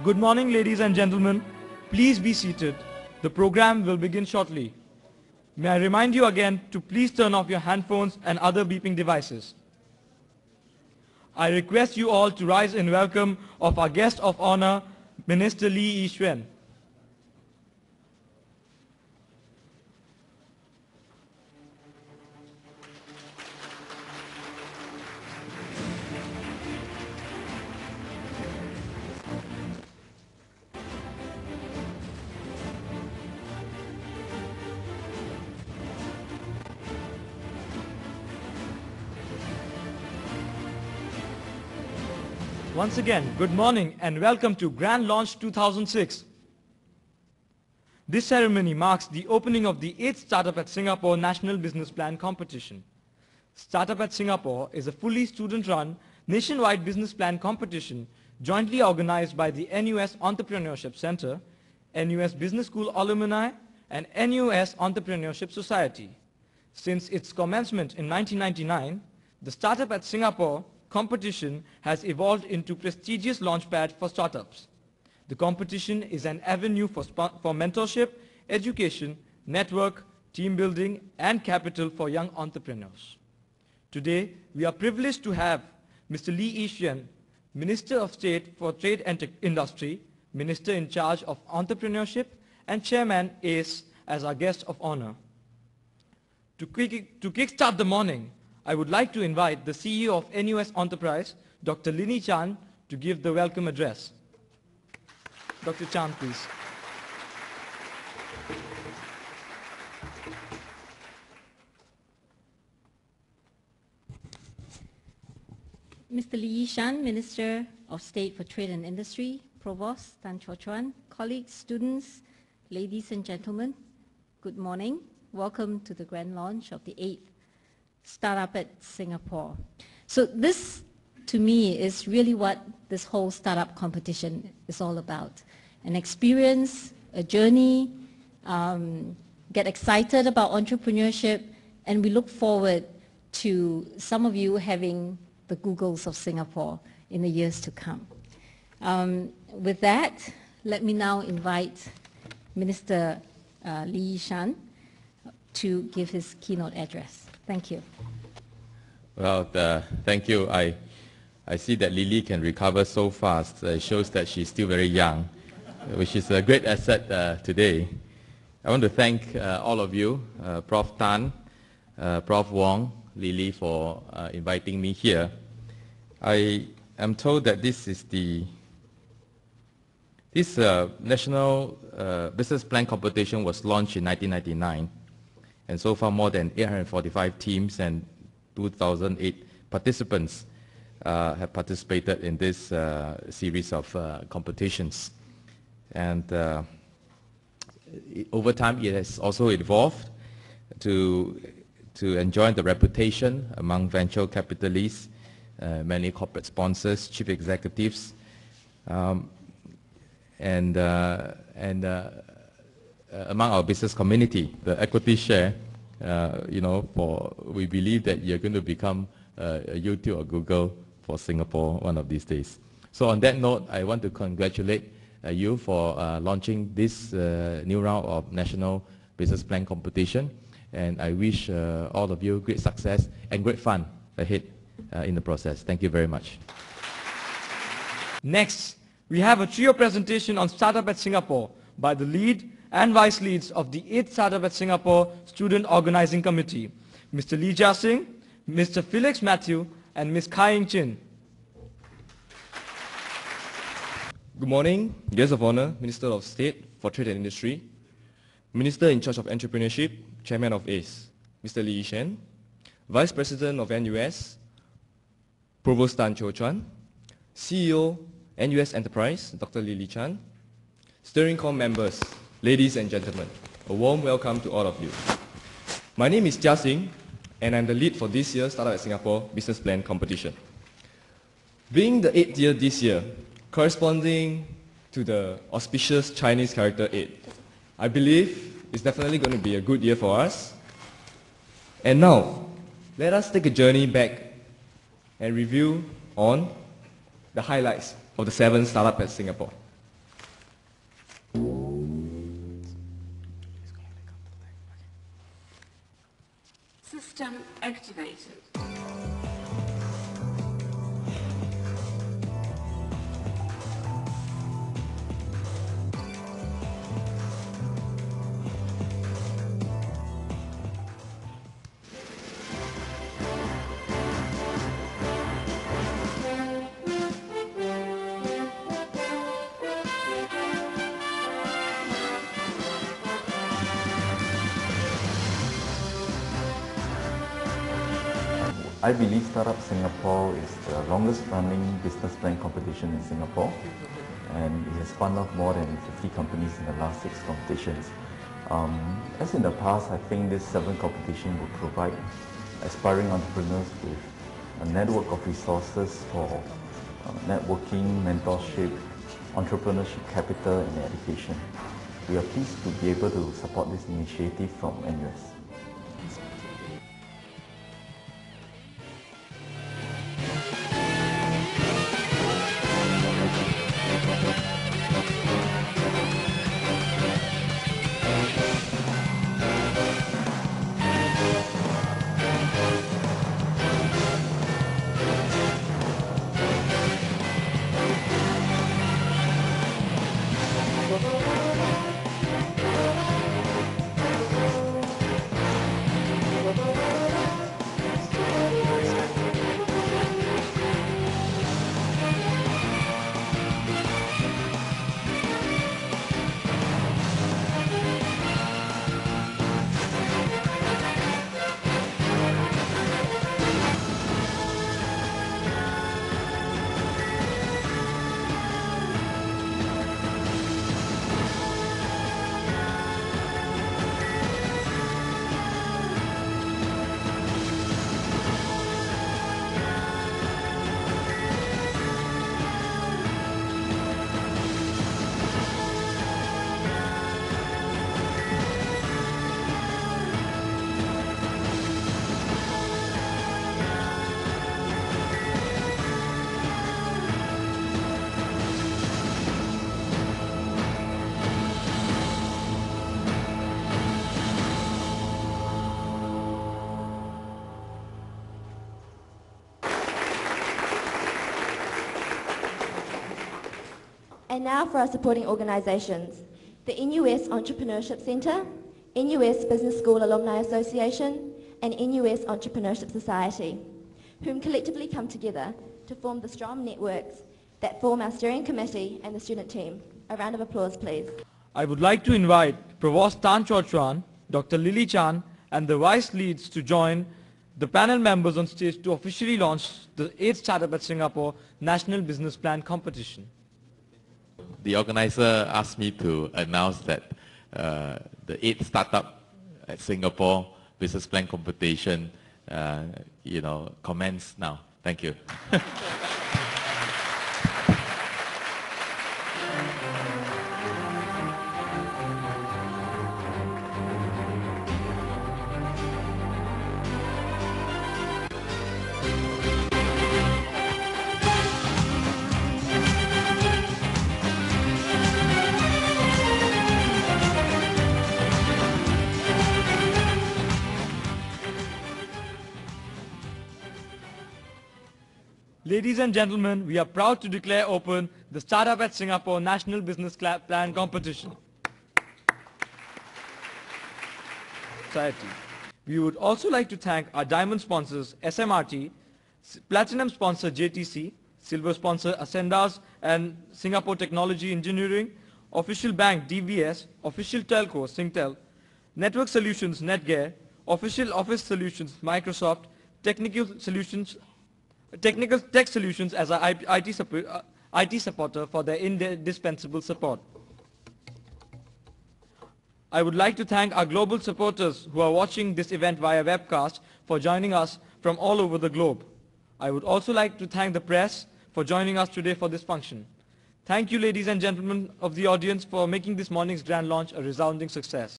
Good morning, ladies and gentlemen. Please be seated. The program will begin shortly. May I remind you again to please turn off your handphones and other beeping devices. I request you all to rise in welcome of our guest of honor, Minister Lee Yi-Xuan. Once again, good morning and welcome to Grand Launch 2006. This ceremony marks the opening of the 8th Startup at Singapore National Business Plan Competition. Startup at Singapore is a fully student-run, nationwide business plan competition jointly organized by the NES Entrepreneurship Center, NUS Business School Alumni, and NUS Entrepreneurship Society. Since its commencement in 1999, the Startup at Singapore competition has evolved into prestigious launchpad for startups. The competition is an avenue for mentorship, education, network, team building, and capital for young entrepreneurs. Today, we are privileged to have Mr. Lee Yi-Xuan, Minister of State for Trade and Industry, Minister in charge of Entrepreneurship, and Chairman ACE as our guest of honor. To kickstart the morning, I would like to invite the CEO of NUS Enterprise, Dr. Lini Chan, to give the welcome address. Dr. Chan, please. Mr. Lee Yi-Xuan, Minister of State for Trade and Industry, Provost Tan Cho Chuan, colleagues, students, ladies and gentlemen, good morning. Welcome to the grand launch of the 8th Startup at Singapore. So this, to me, is really what this whole startup competition is all about. An experience, a journey, get excited about entrepreneurship, and we look forward to some of you having the Googles of Singapore in the years to come. With that, let me now invite Minister Lee Yi-Xuan to give his keynote address. Thank you. Well, thank you. I see that Lily can recover so fast. It shows that she's still very young, which is a great asset today. I want to thank all of you, Prof. Tan, Prof. Wong, Lily, for inviting me here. I am told that this National Business Plan Competition was launched in 1999. And so far, more than 845 teams and 2,008 participants have participated in this series of competitions. And over time, it has also evolved to enjoy the reputation among venture capitalists, many corporate sponsors, chief executives, and among our business community, the equity share, we believe that you're going to become a YouTube or Google for Singapore one of these days. So on that note, I want to congratulate you for launching this new round of National Business Plan Competition, and I wish all of you great success and great fun ahead in the process. Thank you very much. Next, we have a trio presentation on Startup at Singapore by the lead and vice leads of the 8th Startup at Singapore Student Organizing Committee, Mr. Lee Jia Singh, Mr. Felix Matthew, and Ms. Kai Ying Chin. Good morning, guests of honor, Minister of State for Trade and Industry, Minister in charge of Entrepreneurship, Chairman of ACE, Mr. Lee Yi-Xuan, Vice President of NUS, Provost Tan Cho Chuan, CEO, NUS Enterprise, Dr. Lili Chan, Steering Committee members, ladies and gentlemen, a warm welcome to all of you. My name is Jia Singh, and I'm the lead for this year's Startup at Singapore Business Plan Competition. Being the 8th year this year, corresponding to the auspicious Chinese character 8, I believe it's definitely going to be a good year for us. And now, let us take a journey back and review on the highlights of the 7th Startup at Singapore. System activated. I believe Startup Singapore is the longest running business plan competition in Singapore, and it has spun off more than 50 companies in the last 6 competitions. As in the past, I think this 7th competition will provide aspiring entrepreneurs with a network of resources for networking, mentorship, entrepreneurship capital and education. We are pleased to be able to support this initiative from NUS. And now for our supporting organisations. The NUS Entrepreneurship Centre, NUS Business School Alumni Association and NUS Entrepreneurship Society, whom collectively come together to form the strong networks that form our steering committee and the student team. A round of applause, please. I would like to invite Provost Tan Chua Chuan, Dr. Lily Chan and the Vice Leads to join the panel members on stage to officially launch the 8th Startup at Singapore National Business Plan Competition. The organizer asked me to announce that the 8th Startup at Singapore Business Plan Competition, commence now. Thank you. Ladies and gentlemen, we are proud to declare open the Startup at Singapore National Business Plan Competition. We would also like to thank our diamond sponsors SMRT, platinum sponsor JTC, silver sponsor Ascendas and Singapore Technology Engineering, official bank DVS, official telco Singtel, network solutions Netgear, official office solutions Microsoft, technical tech solutions as our IT supporter for their indispensable support. I would like to thank our global supporters who are watching this event via webcast for joining us from all over the globe. I would also like to thank the press for joining us today for this function. Thank you, ladies and gentlemen of the audience, for making this morning's grand launch a resounding success.